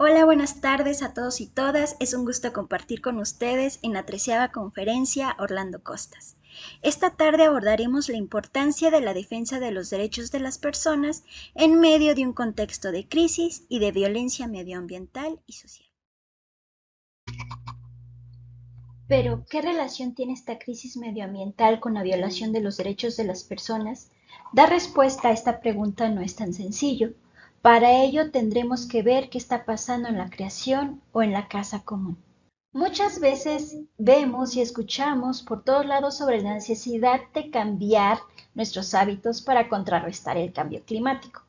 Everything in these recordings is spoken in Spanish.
Hola, buenas tardes a todos y todas. Es un gusto compartir con ustedes en la 13ª conferencia Orlando Costas. Esta tarde abordaremos la importancia de la defensa de los derechos de las personas en medio de un contexto de crisis y de violencia medioambiental y social. Pero, ¿qué relación tiene esta crisis medioambiental con la violación de los derechos de las personas? Dar respuesta a esta pregunta no es tan sencillo. Para ello tendremos que ver qué está pasando en la creación o en la casa común. Muchas veces vemos y escuchamos por todos lados sobre la necesidad de cambiar nuestros hábitos para contrarrestar el cambio climático.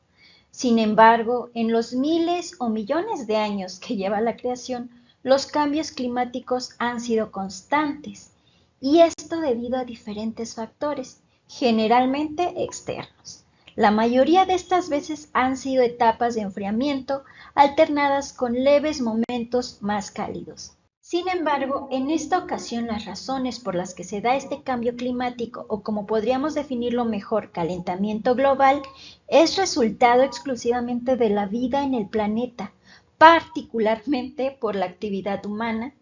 Sin embargo, en los miles o millones de años que lleva la creación, los cambios climáticos han sido constantes, y esto debido a diferentes factores, generalmente externos. La mayoría de estas veces han sido etapas de enfriamiento alternadas con leves momentos más cálidos. Sin embargo, en esta ocasión las razones por las que se da este cambio climático, o como podríamos definirlo mejor, calentamiento global, es resultado exclusivamente de la vida en el planeta, particularmente por la actividad humana,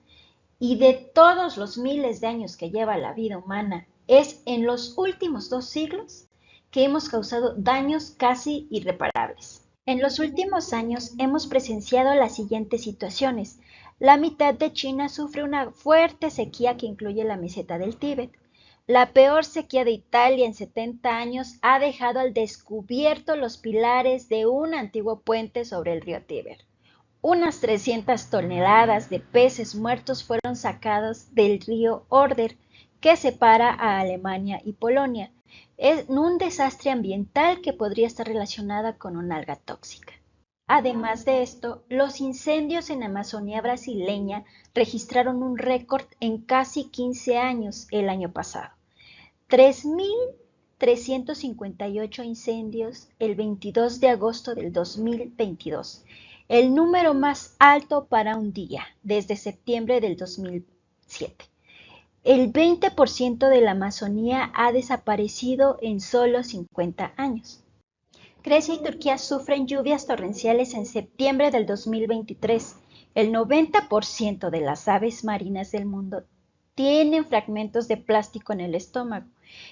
y de todos los miles de años que lleva la vida humana, es en los últimos 2 siglos que hemos causado daños casi irreparables. En los últimos años hemos presenciado las siguientes situaciones. La mitad de China sufre una fuerte sequía que incluye la meseta del Tíbet. La peor sequía de Italia en 70 años ha dejado al descubierto los pilares de un antiguo puente sobre el río Tíber. Unas 300 toneladas de peces muertos fueron sacados del río Oder, que separa a Alemania y Polonia, en un desastre ambiental que podría estar relacionada con una alga tóxica. Además de esto, los incendios en Amazonía brasileña registraron un récord en casi 15 años el año pasado. 3.358 incendios el 22 de agosto del 2022, el número más alto para un día desde septiembre del 2007. El 20% de la Amazonía ha desaparecido en solo 50 años. Grecia y Turquía sufren lluvias torrenciales en septiembre del 2023. El 90% de las aves marinas del mundo tienen fragmentos de plástico en el estómago.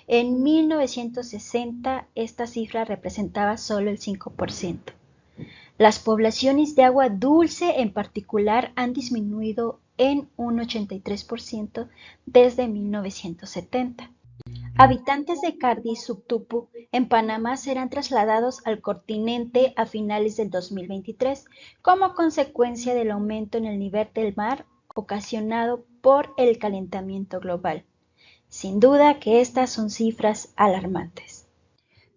En 1960 esta cifra representaba solo el 5%. Las poblaciones de agua dulce en particular han disminuido en un 83% desde 1970. Habitantes de Cardi-Subtupu en Panamá serán trasladados al continente a finales del 2023 como consecuencia del aumento en el nivel del mar ocasionado por el calentamiento global. Sin duda que estas son cifras alarmantes.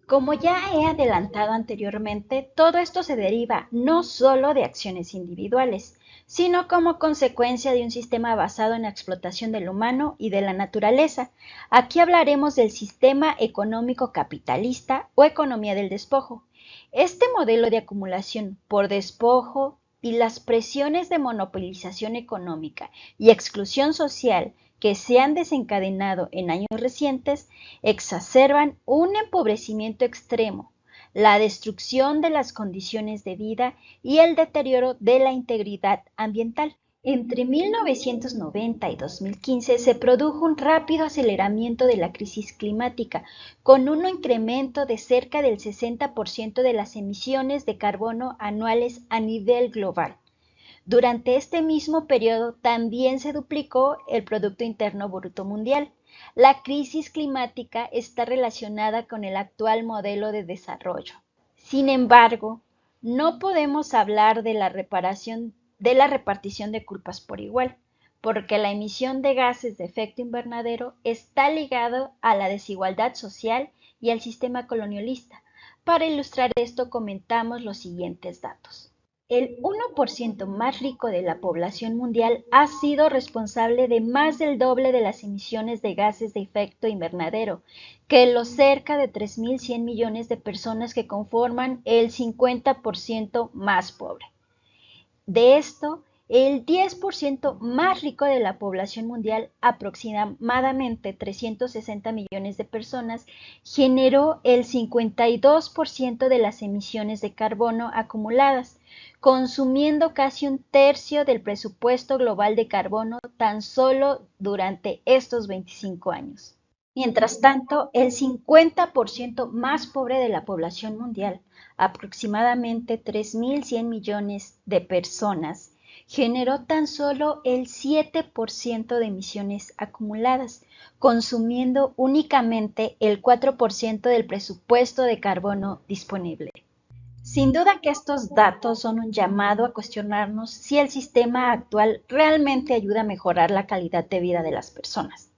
Como ya he adelantado anteriormente, todo esto se deriva no solo de acciones individuales, sino como consecuencia de un sistema basado en la explotación del humano y de la naturaleza. Aquí hablaremos del sistema económico capitalista o economía del despojo. Este modelo de acumulación por despojo y las presiones de monopolización económica y exclusión social que se han desencadenado en años recientes exacerban un empobrecimiento extremo, la destrucción de las condiciones de vida y el deterioro de la integridad ambiental. Entre 1990 y 2015 se produjo un rápido aceleramiento de la crisis climática, con un incremento de cerca del 60% de las emisiones de carbono anuales a nivel global. Durante este mismo periodo también se duplicó el Producto Interno Bruto Mundial. La crisis climática está relacionada con el actual modelo de desarrollo. Sin embargo, no podemos hablar de la repartición de culpas por igual, porque la emisión de gases de efecto invernadero está ligado a la desigualdad social y al sistema colonialista. Para ilustrar esto, comentamos los siguientes datos. El 1% más rico de la población mundial ha sido responsable de más del doble de las emisiones de gases de efecto invernadero que los cerca de 3.100 millones de personas que conforman el 50% más pobre. De esto, el 10% más rico de la población mundial, aproximadamente 360 millones de personas, generó el 52% de las emisiones de carbono acumuladas, consumiendo casi un tercio del presupuesto global de carbono tan solo durante estos 25 años. Mientras tanto, el 50% más pobre de la población mundial, aproximadamente 3.100 millones de personas, generó tan solo el 7% de emisiones acumuladas, consumiendo únicamente el 4% del presupuesto de carbono disponible. Sin duda que estos datos son un llamado a cuestionarnos si el sistema actual realmente ayuda a mejorar la calidad de vida de las personas.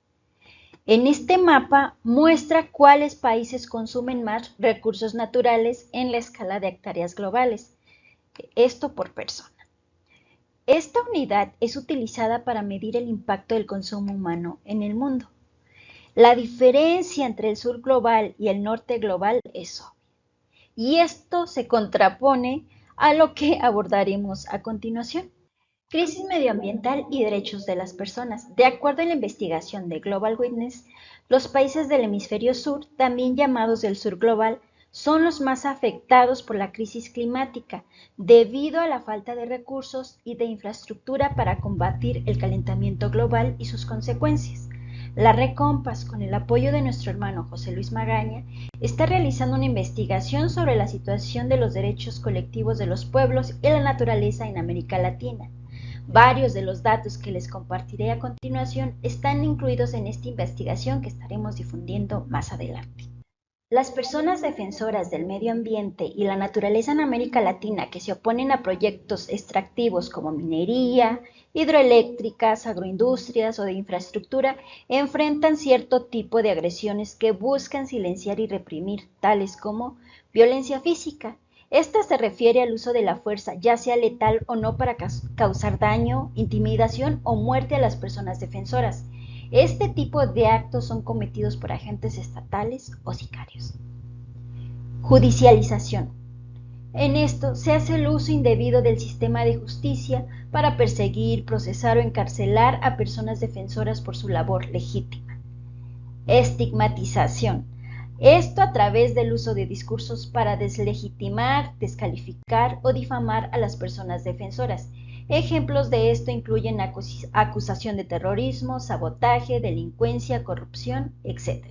En este mapa muestra cuáles países consumen más recursos naturales en la escala de hectáreas globales, esto por persona. Esta unidad es utilizada para medir el impacto del consumo humano en el mundo. La diferencia entre el sur global y el norte global es obvia, y esto se contrapone a lo que abordaremos a continuación. Crisis medioambiental y derechos de las personas. De acuerdo a la investigación de Global Witness, los países del hemisferio sur, también llamados del sur global, son los más afectados por la crisis climática debido a la falta de recursos y de infraestructura para combatir el calentamiento global y sus consecuencias. La Red Compass, con el apoyo de nuestro hermano José Luis Magaña, está realizando una investigación sobre la situación de los derechos colectivos de los pueblos y la naturaleza en América Latina. Varios de los datos que les compartiré a continuación están incluidos en esta investigación que estaremos difundiendo más adelante. Las personas defensoras del medio ambiente y la naturaleza en América Latina que se oponen a proyectos extractivos como minería, hidroeléctricas, agroindustrias o de infraestructura enfrentan cierto tipo de agresiones que buscan silenciar y reprimir, tales como violencia física. Esta se refiere al uso de la fuerza, ya sea letal o no, para causar daño, intimidación o muerte a las personas defensoras. Este tipo de actos son cometidos por agentes estatales o sicarios. Judicialización. En esto se hace el uso indebido del sistema de justicia para perseguir, procesar o encarcelar a personas defensoras por su labor legítima. Estigmatización. Esto a través del uso de discursos para deslegitimar, descalificar o difamar a las personas defensoras. Ejemplos de esto incluyen acusación de terrorismo, sabotaje, delincuencia, corrupción, etc.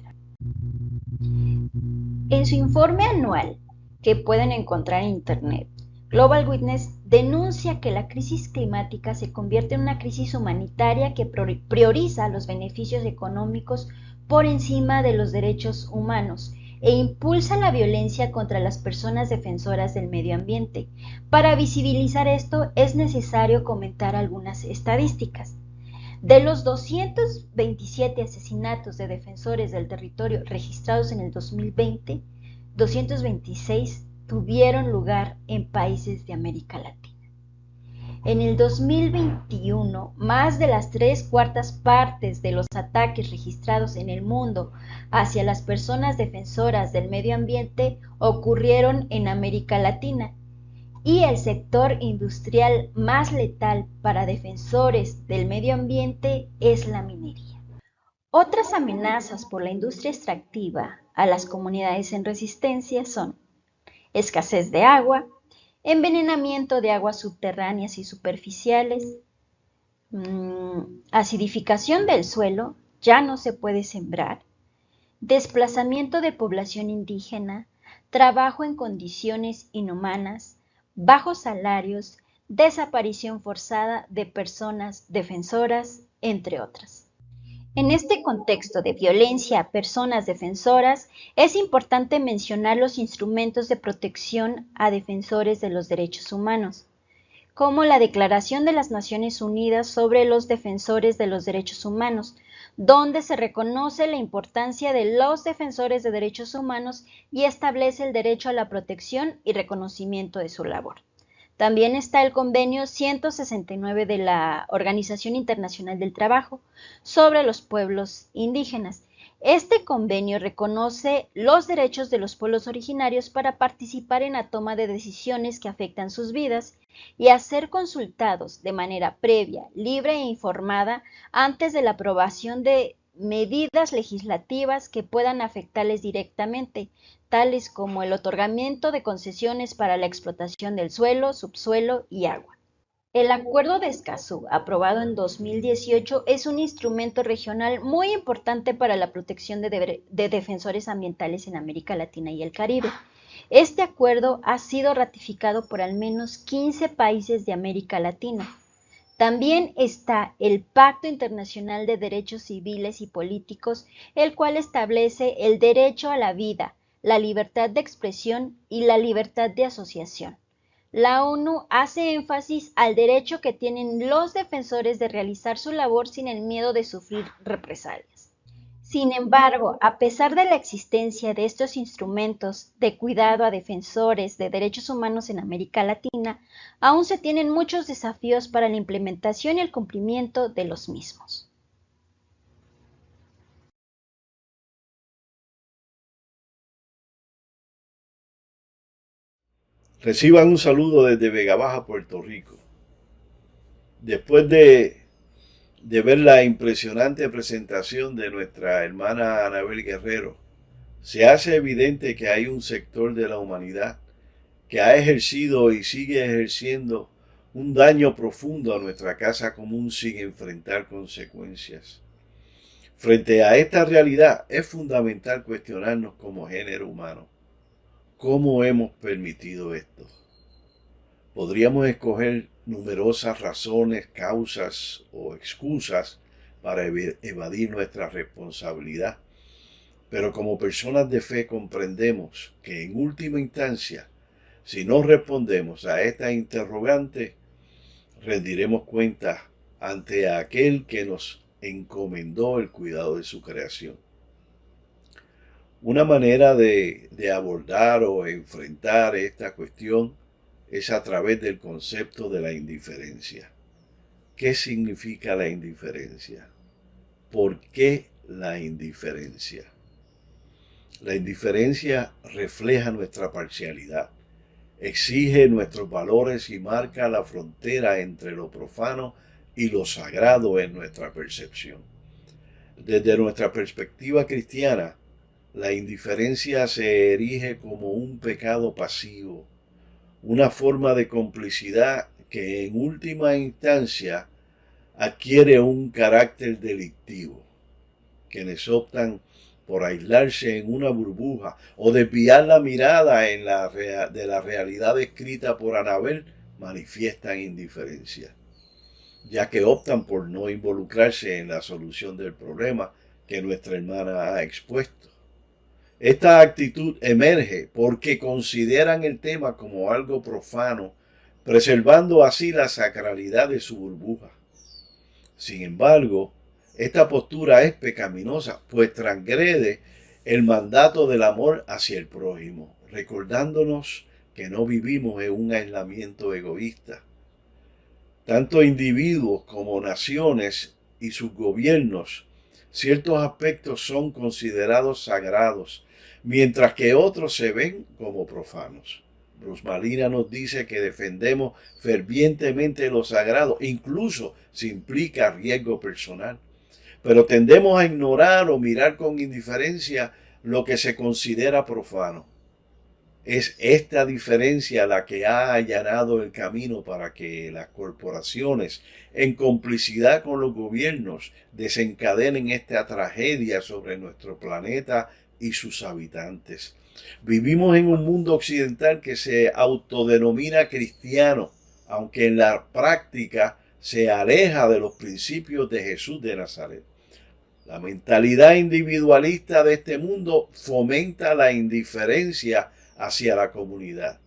En su informe anual, que pueden encontrar en Internet, Global Witness denuncia que la crisis climática se convierte en una crisis humanitaria que prioriza los beneficios económicos por encima de los derechos humanos e impulsa la violencia contra las personas defensoras del medio ambiente. Para visibilizar esto es necesario comentar algunas estadísticas. De los 227 asesinatos de defensores del territorio registrados en el 2020, 226 tuvieron lugar en países de América Latina. En el 2021, más de las 3/4 partes de los ataques registrados en el mundo hacia las personas defensoras del medio ambiente ocurrieron en América Latina, y el sector industrial más letal para defensores del medio ambiente es la minería. Otras amenazas por la industria extractiva a las comunidades en resistencia son escasez de agua, envenenamiento de aguas subterráneas y superficiales, acidificación del suelo, ya no se puede sembrar, desplazamiento de población indígena, trabajo en condiciones inhumanas, bajos salarios, desaparición forzada de personas defensoras, entre otras. En este contexto de violencia a personas defensoras, es importante mencionar los instrumentos de protección a defensores de los derechos humanos, como la Declaración de las Naciones Unidas sobre los Defensores de los Derechos Humanos, donde se reconoce la importancia de los defensores de derechos humanos y establece el derecho a la protección y reconocimiento de su labor. También está el Convenio 169 de la Organización Internacional del Trabajo sobre los pueblos indígenas. Este convenio reconoce los derechos de los pueblos originarios para participar en la toma de decisiones que afectan sus vidas y a ser consultados de manera previa, libre e informada antes de la aprobación de medidas legislativas que puedan afectarles directamente, tales como el otorgamiento de concesiones para la explotación del suelo, subsuelo y agua. El Acuerdo de Escazú, aprobado en 2018, es un instrumento regional muy importante para la protección de defensores ambientales en América Latina y el Caribe. Este acuerdo ha sido ratificado por al menos 15 países de América Latina. También está el Pacto Internacional de Derechos Civiles y Políticos, el cual establece el derecho a la vida, la libertad de expresión y la libertad de asociación. La ONU hace énfasis al derecho que tienen los defensores de realizar su labor sin el miedo de sufrir represalias. Sin embargo, a pesar de la existencia de estos instrumentos de cuidado a defensores de derechos humanos en América Latina, aún se tienen muchos desafíos para la implementación y el cumplimiento de los mismos. Reciban un saludo desde Vega Baja, Puerto Rico. Después de ver la impresionante presentación de nuestra hermana Anabel Guerrero, se hace evidente que hay un sector de la humanidad que ha ejercido y sigue ejerciendo un daño profundo a nuestra casa común sin enfrentar consecuencias. Frente a esta realidad es fundamental cuestionarnos como género humano. ¿Cómo hemos permitido esto? Podríamos escoger numerosas razones, causas o excusas para evadir nuestra responsabilidad, pero como personas de fe comprendemos que en última instancia, si no respondemos a esta interrogante, rendiremos cuenta ante aquel que nos encomendó el cuidado de su creación. Una manera de abordar o enfrentar esta cuestión es a través del concepto de la indiferencia. ¿Qué significa la indiferencia? ¿Por qué la indiferencia? La indiferencia refleja nuestra parcialidad, exige nuestros valores y marca la frontera entre lo profano y lo sagrado en nuestra percepción. Desde nuestra perspectiva cristiana, la indiferencia se erige como un pecado pasivo, una forma de complicidad que en última instancia adquiere un carácter delictivo. Quienes optan por aislarse en una burbuja o desviar la mirada de la realidad descrita por Anabel manifiestan indiferencia, ya que optan por no involucrarse en la solución del problema que nuestra hermana ha expuesto. Esta actitud emerge porque consideran el tema como algo profano, preservando así la sacralidad de su burbuja. Sin embargo, esta postura es pecaminosa, pues transgrede el mandato del amor hacia el prójimo, recordándonos que no vivimos en un aislamiento egoísta. Tanto individuos como naciones y sus gobiernos, ciertos aspectos son considerados sagrados, mientras que otros se ven como profanos. Bruce Malina nos dice que defendemos fervientemente lo sagrado, incluso si implica riesgo personal, pero tendemos a ignorar o mirar con indiferencia lo que se considera profano. Es esta diferencia la que ha allanado el camino para que las corporaciones, en complicidad con los gobiernos, desencadenen esta tragedia sobre nuestro planeta y sus habitantes. Vivimos en un mundo occidental que se autodenomina cristiano, aunque en la práctica se aleja de los principios de Jesús de Nazaret. La mentalidad individualista de este mundo fomenta la indiferencia hacia la comunidad.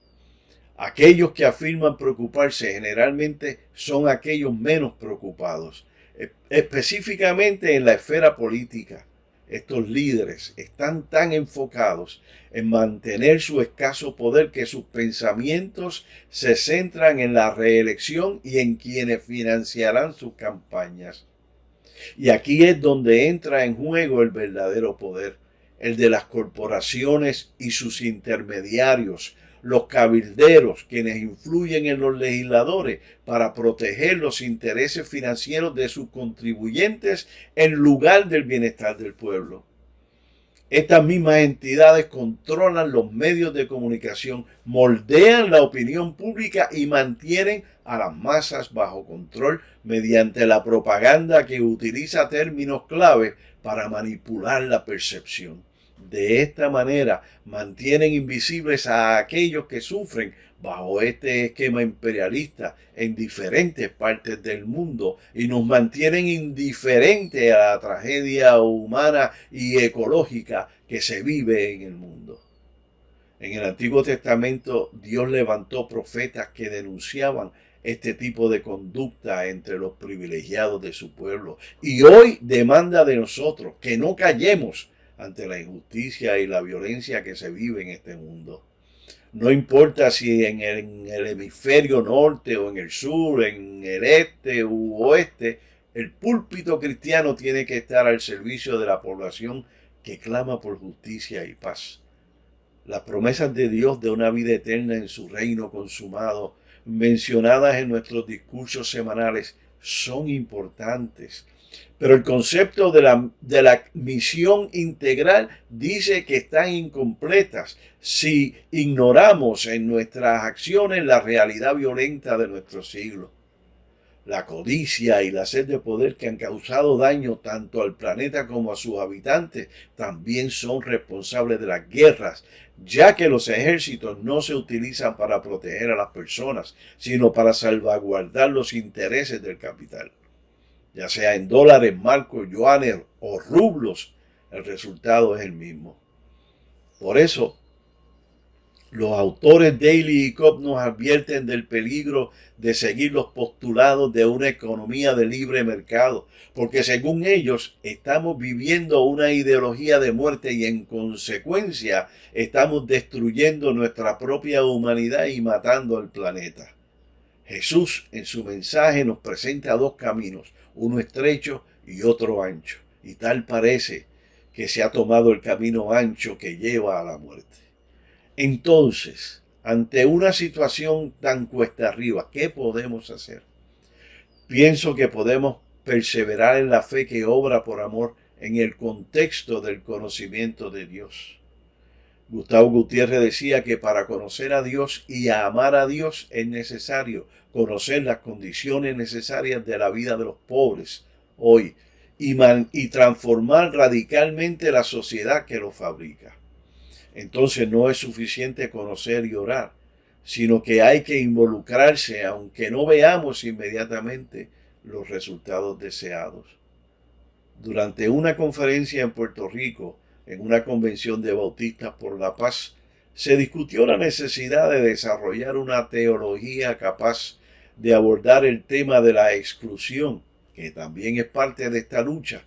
Aquellos que afirman preocuparse generalmente son aquellos menos preocupados, específicamente en la esfera política. Estos líderes están tan enfocados en mantener su escaso poder que sus pensamientos se centran en la reelección y en quienes financiarán sus campañas. Y aquí es donde entra en juego el verdadero poder, el de las corporaciones y sus intermediarios, los cabilderos, quienes influyen en los legisladores para proteger los intereses financieros de sus contribuyentes en lugar del bienestar del pueblo. Estas mismas entidades controlan los medios de comunicación, moldean la opinión pública y mantienen a las masas bajo control mediante la propaganda que utiliza términos clave para manipular la percepción. De esta manera mantienen invisibles a aquellos que sufren bajo este esquema imperialista en diferentes partes del mundo y nos mantienen indiferentes a la tragedia humana y ecológica que se vive en el mundo. En el Antiguo Testamento Dios levantó profetas que denunciaban este tipo de conducta entre los privilegiados de su pueblo y hoy demanda de nosotros que no callemos ante la injusticia y la violencia que se vive en este mundo. No importa si en el hemisferio norte o en el sur, en el este u oeste, el púlpito cristiano tiene que estar al servicio de la población que clama por justicia y paz. Las promesas de Dios de una vida eterna en su reino consumado, mencionadas en nuestros discursos semanales, son importantes. Pero el concepto de la misión integral dice que están incompletas si ignoramos en nuestras acciones la realidad violenta de nuestro siglo. La codicia y la sed de poder que han causado daño tanto al planeta como a sus habitantes también son responsables de las guerras, ya que los ejércitos no se utilizan para proteger a las personas, sino para salvaguardar los intereses del capital. Ya sea en dólares, marcos, yuanes o rublos, el resultado es el mismo. Por eso, los autores Daly y Cobb nos advierten del peligro de seguir los postulados de una economía de libre mercado, porque según ellos estamos viviendo una ideología de muerte y en consecuencia estamos destruyendo nuestra propia humanidad y matando al planeta. Jesús en su mensaje nos presenta dos caminos, uno estrecho y otro ancho, y tal parece que se ha tomado el camino ancho que lleva a la muerte. Entonces, ante una situación tan cuesta arriba, ¿qué podemos hacer? Pienso que podemos perseverar en la fe que obra por amor en el contexto del conocimiento de Dios. Gustavo Gutiérrez decía que para conocer a Dios y a amar a Dios es necesario conocer las condiciones necesarias de la vida de los pobres hoy y transformar radicalmente la sociedad que los fabrica. Entonces no es suficiente conocer y orar, sino que hay que involucrarse aunque no veamos inmediatamente los resultados deseados. Durante una conferencia en Puerto Rico, en una convención de bautistas por la paz, se discutió la necesidad de desarrollar una teología capaz de abordar el tema de la exclusión, que también es parte de esta lucha.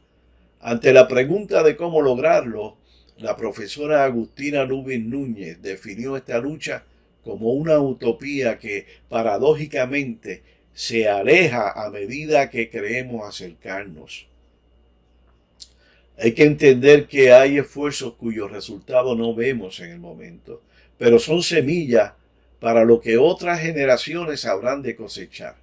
Ante la pregunta de cómo lograrlo, la profesora Agustina Lubin Núñez definió esta lucha como una utopía que paradójicamente se aleja a medida que creemos acercarnos. Hay que entender que hay esfuerzos cuyos resultados no vemos en el momento, pero son semillas para lo que otras generaciones habrán de cosechar.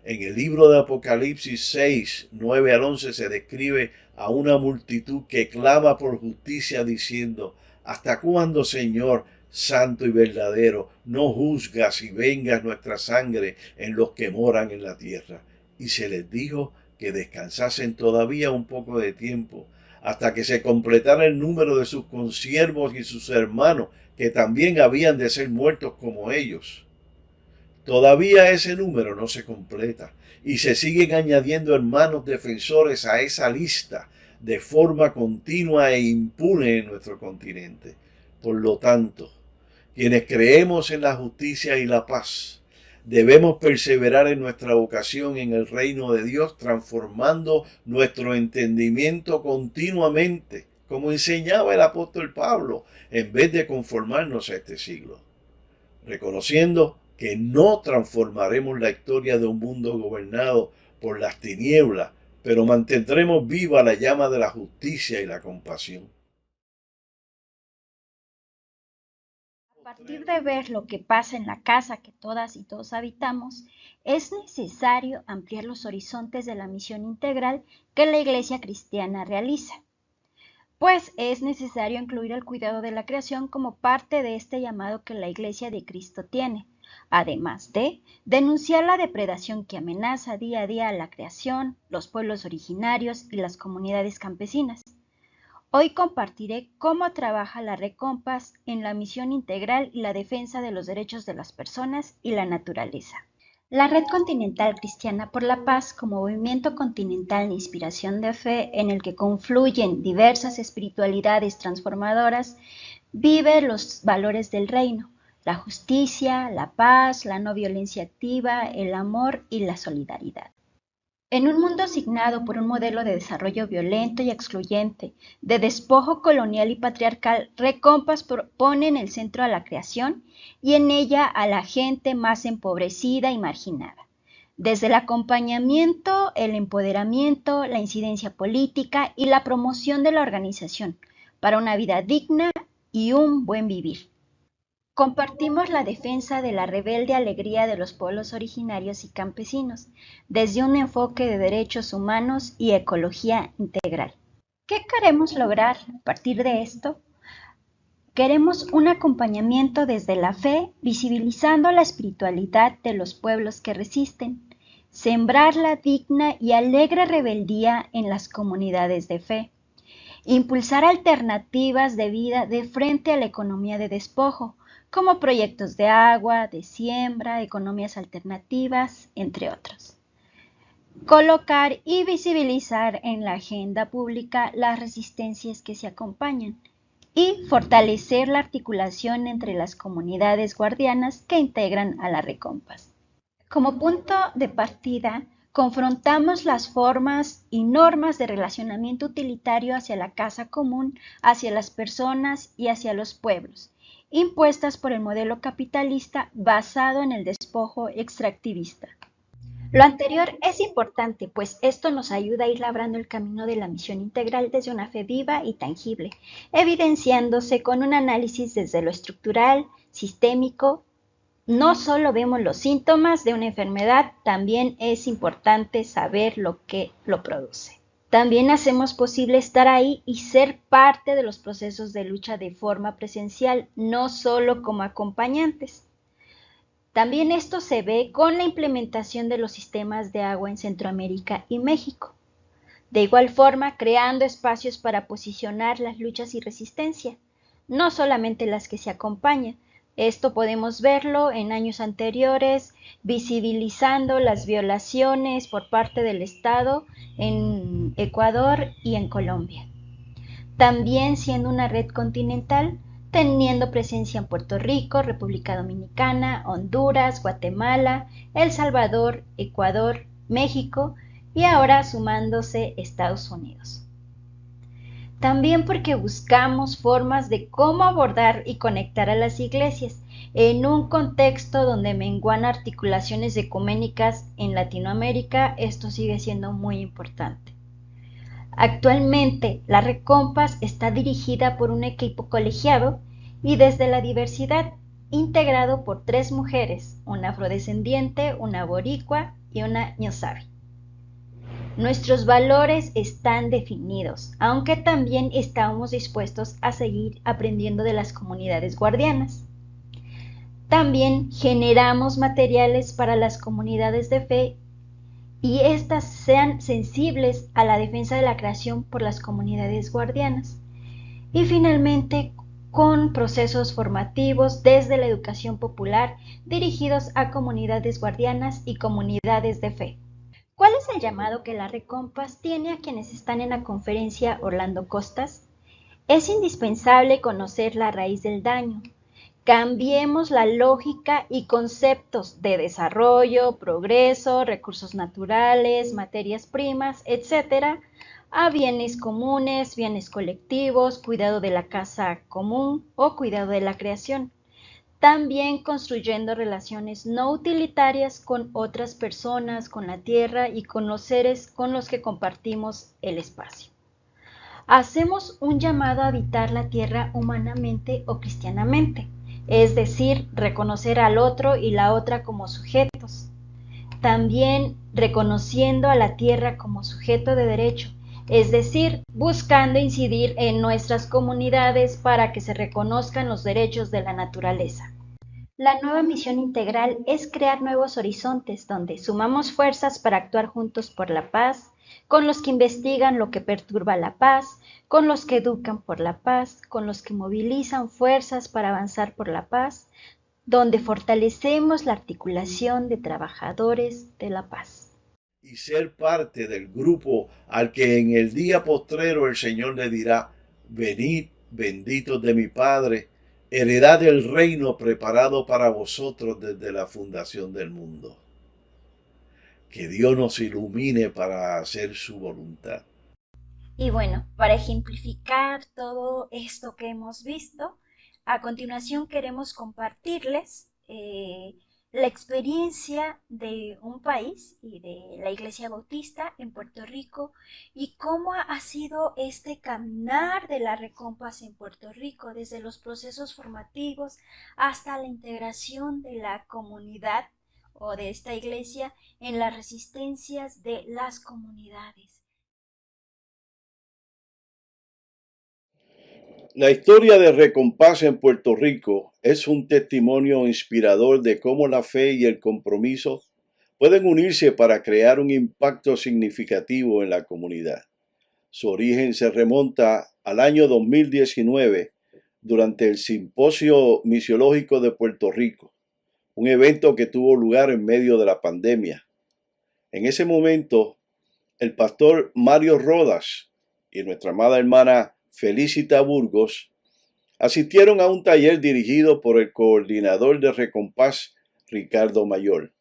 En el libro de Apocalipsis 6, 9 al 11 se describe a una multitud que clama por justicia diciendo: ¿hasta cuándo, Señor, santo y verdadero, no juzgas y vengas nuestra sangre en los que moran en la tierra? Y se les dijo que descansasen todavía un poco de tiempo, hasta que se completara el número de sus consiervos y sus hermanos, que también habían de ser muertos como ellos. Todavía ese número no se completa y se siguen añadiendo hermanos defensores a esa lista de forma continua e impune en nuestro continente. Por lo tanto, quienes creemos en la justicia y la paz, debemos perseverar en nuestra vocación en el reino de Dios, transformando nuestro entendimiento continuamente, como enseñaba el apóstol Pablo, en vez de conformarnos a este siglo, reconociendo que no transformaremos la historia de un mundo gobernado por las tinieblas, pero mantendremos viva la llama de la justicia y la compasión. A partir de ver lo que pasa en la casa que todas y todos habitamos, es necesario ampliar los horizontes de la misión integral que la Iglesia cristiana realiza, pues es necesario incluir el cuidado de la creación como parte de este llamado que la Iglesia de Cristo tiene, además de denunciar la depredación que amenaza día a día a la creación, los pueblos originarios y las comunidades campesinas. Hoy compartiré cómo trabaja la Red Compass en la misión integral y la defensa de los derechos de las personas y la naturaleza. La Red Continental Cristiana por la Paz, como movimiento continental de inspiración de fe en el que confluyen diversas espiritualidades transformadoras, vive los valores del reino, la justicia, la paz, la no violencia activa, el amor y la solidaridad. En un mundo asignado por un modelo de desarrollo violento y excluyente, de despojo colonial y patriarcal, Red Compass pone en el centro a la creación y en ella a la gente más empobrecida y marginada. Desde el acompañamiento, el empoderamiento, la incidencia política y la promoción de la organización para una vida digna y un buen vivir. Compartimos la defensa de la rebelde alegría de los pueblos originarios y campesinos, desde un enfoque de derechos humanos y ecología integral. ¿Qué queremos lograr a partir de esto? Queremos un acompañamiento desde la fe, visibilizando la espiritualidad de los pueblos que resisten, sembrar la digna y alegre rebeldía en las comunidades de fe, impulsar alternativas de vida de frente a la economía de despojo, como proyectos de agua, de siembra, economías alternativas, entre otros. Colocar y visibilizar en la agenda pública las resistencias que se acompañan y fortalecer la articulación entre las comunidades guardianas que integran a la Red Compass. Como punto de partida, confrontamos las formas y normas de relacionamiento utilitario hacia la casa común, hacia las personas y hacia los pueblos, impuestas por el modelo capitalista basado en el despojo extractivista. Lo anterior es importante, pues esto nos ayuda a ir labrando el camino de la misión integral desde una fe viva y tangible, evidenciándose con un análisis desde lo estructural, sistémico. No solo vemos los síntomas de una enfermedad, también es importante saber lo que lo produce. También hacemos posible estar ahí y ser parte de los procesos de lucha de forma presencial, no solo como acompañantes. También esto se ve con la implementación de los sistemas de agua en Centroamérica y México. De igual forma, creando espacios para posicionar las luchas y resistencia, no solamente las que se acompañan. Esto podemos verlo en años anteriores, visibilizando las violaciones por parte del Estado en Ecuador y en Colombia. También siendo una red continental, teniendo presencia en Puerto Rico, República Dominicana, Honduras, Guatemala, El Salvador, Ecuador, México y ahora sumándose Estados Unidos. También porque buscamos formas de cómo abordar y conectar a las iglesias en un contexto donde menguan articulaciones ecuménicas en Latinoamérica, esto sigue siendo muy importante. Actualmente, la Red Compass está dirigida por un equipo colegiado y desde la diversidad, integrado por 3 mujeres, una afrodescendiente, una boricua y una ñosabi. Nuestros valores están definidos, aunque también estamos dispuestos a seguir aprendiendo de las comunidades guardianas. También generamos materiales para las comunidades de fe y éstas sean sensibles a la defensa de la creación por las comunidades guardianas. Y finalmente, con procesos formativos desde la educación popular dirigidos a comunidades guardianas y comunidades de fe. ¿Cuál es el llamado que la Red Compass tiene a quienes están en la conferencia Orlando Costas? Es indispensable conocer la raíz del daño. Cambiemos la lógica y conceptos de desarrollo, progreso, recursos naturales, materias primas, etc., a bienes comunes, bienes colectivos, cuidado de la casa común o cuidado de la creación. También construyendo relaciones no utilitarias con otras personas, con la tierra y con los seres con los que compartimos el espacio. Hacemos un llamado a habitar la tierra humanamente o cristianamente, es decir, reconocer al otro y la otra como sujetos. También reconociendo a la tierra como sujeto de derecho, es decir, buscando incidir en nuestras comunidades para que se reconozcan los derechos de la naturaleza. La nueva misión integral es crear nuevos horizontes donde sumamos fuerzas para actuar juntos por la paz, con los que investigan lo que perturba la paz, con los que educan por la paz, con los que movilizan fuerzas para avanzar por la paz, donde fortalecemos la articulación de trabajadores de la paz. Y ser parte del grupo al que en el día postrero el Señor le dirá: venid, benditos de mi Padre, heredad del reino preparado para vosotros desde la fundación del mundo. Que Dios nos ilumine para hacer su voluntad. Y bueno, para ejemplificar todo esto que hemos visto, a continuación queremos compartirles la experiencia de un país y de la Iglesia Bautista en Puerto Rico y cómo ha sido este caminar de la Recompas en Puerto Rico, desde los procesos formativos hasta la integración de la comunidad o de esta iglesia en las resistencias de las comunidades. La historia de Recompás en Puerto Rico es un testimonio inspirador de cómo la fe y el compromiso pueden unirse para crear un impacto significativo en la comunidad. Su origen se remonta al año 2019 durante el Simposio Misiológico de Puerto Rico, un evento que tuvo lugar en medio de la pandemia. En ese momento, el pastor Mario Rodas y nuestra amada hermana Felicita Burgos asistieron a un taller dirigido por el coordinador de Recompás, Ricardo Mayor.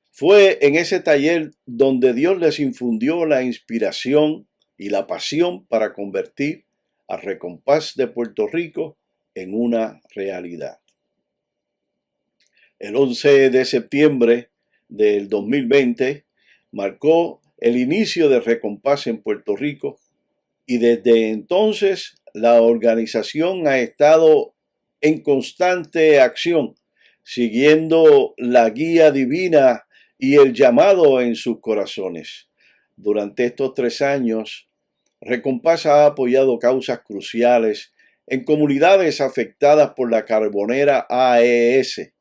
Fue en ese taller donde Dios les infundió la inspiración y la pasión para convertir a Recompás de Puerto Rico en una realidad. El 11 de septiembre del 2020 marcó el inicio de Recompás en Puerto Rico y desde entonces la organización ha estado en constante acción, siguiendo la guía divina y el llamado en sus corazones. Durante estos 3 años, Recompás ha apoyado causas cruciales en comunidades afectadas por la carbonera AES,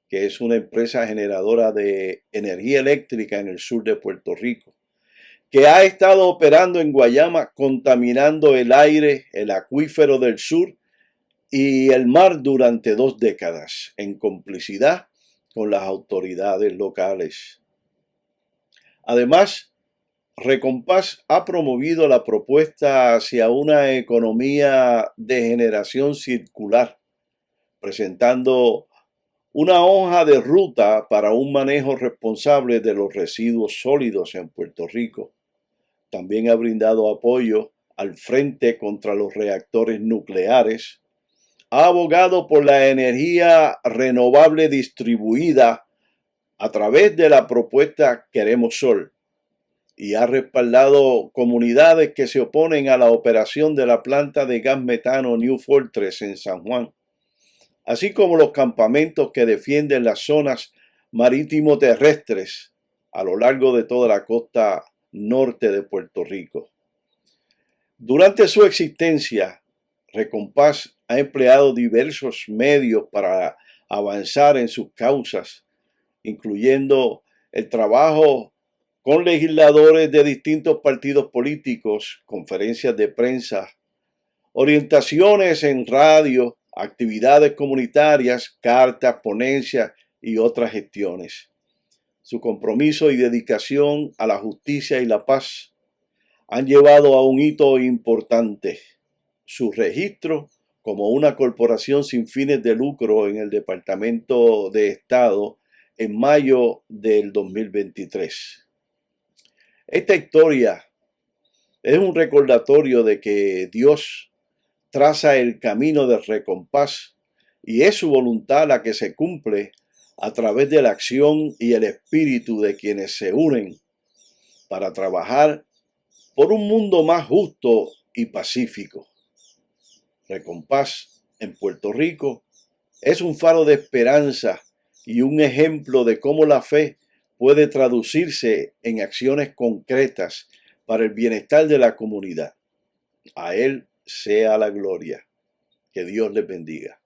que es una empresa generadora de energía eléctrica en el sur de Puerto Rico, que ha estado operando en Guayama, contaminando el aire, el acuífero del sur y el mar durante 2 décadas, en complicidad con las autoridades locales. Además, Recompás ha promovido la propuesta hacia una economía de generación circular, presentando una hoja de ruta para un manejo responsable de los residuos sólidos en Puerto Rico. También ha brindado apoyo al Frente contra los Reactores Nucleares, ha abogado por la energía renovable distribuida a través de la propuesta Queremos Sol y ha respaldado comunidades que se oponen a la operación de la planta de gas metano New Fortress en San Juan, así como los campamentos que defienden las zonas marítimo-terrestres a lo largo de toda la costa norte de Puerto Rico. Durante su existencia, Recompás ha empleado diversos medios para avanzar en sus causas, incluyendo el trabajo con legisladores de distintos partidos políticos, conferencias de prensa, orientaciones en radio, actividades comunitarias, cartas, ponencias y otras gestiones. Su compromiso y dedicación a la justicia y la paz han llevado a un hito importante: su registro como una corporación sin fines de lucro en el Departamento de Estado en mayo del 2023. Esta historia es un recordatorio de que Dios traza el camino de Recompás y es su voluntad la que se cumple a través de la acción y el espíritu de quienes se unen para trabajar por un mundo más justo y pacífico. Recompás en Puerto Rico es un faro de esperanza y un ejemplo de cómo la fe puede traducirse en acciones concretas para el bienestar de la comunidad. A Él sea la gloria. Que Dios les bendiga.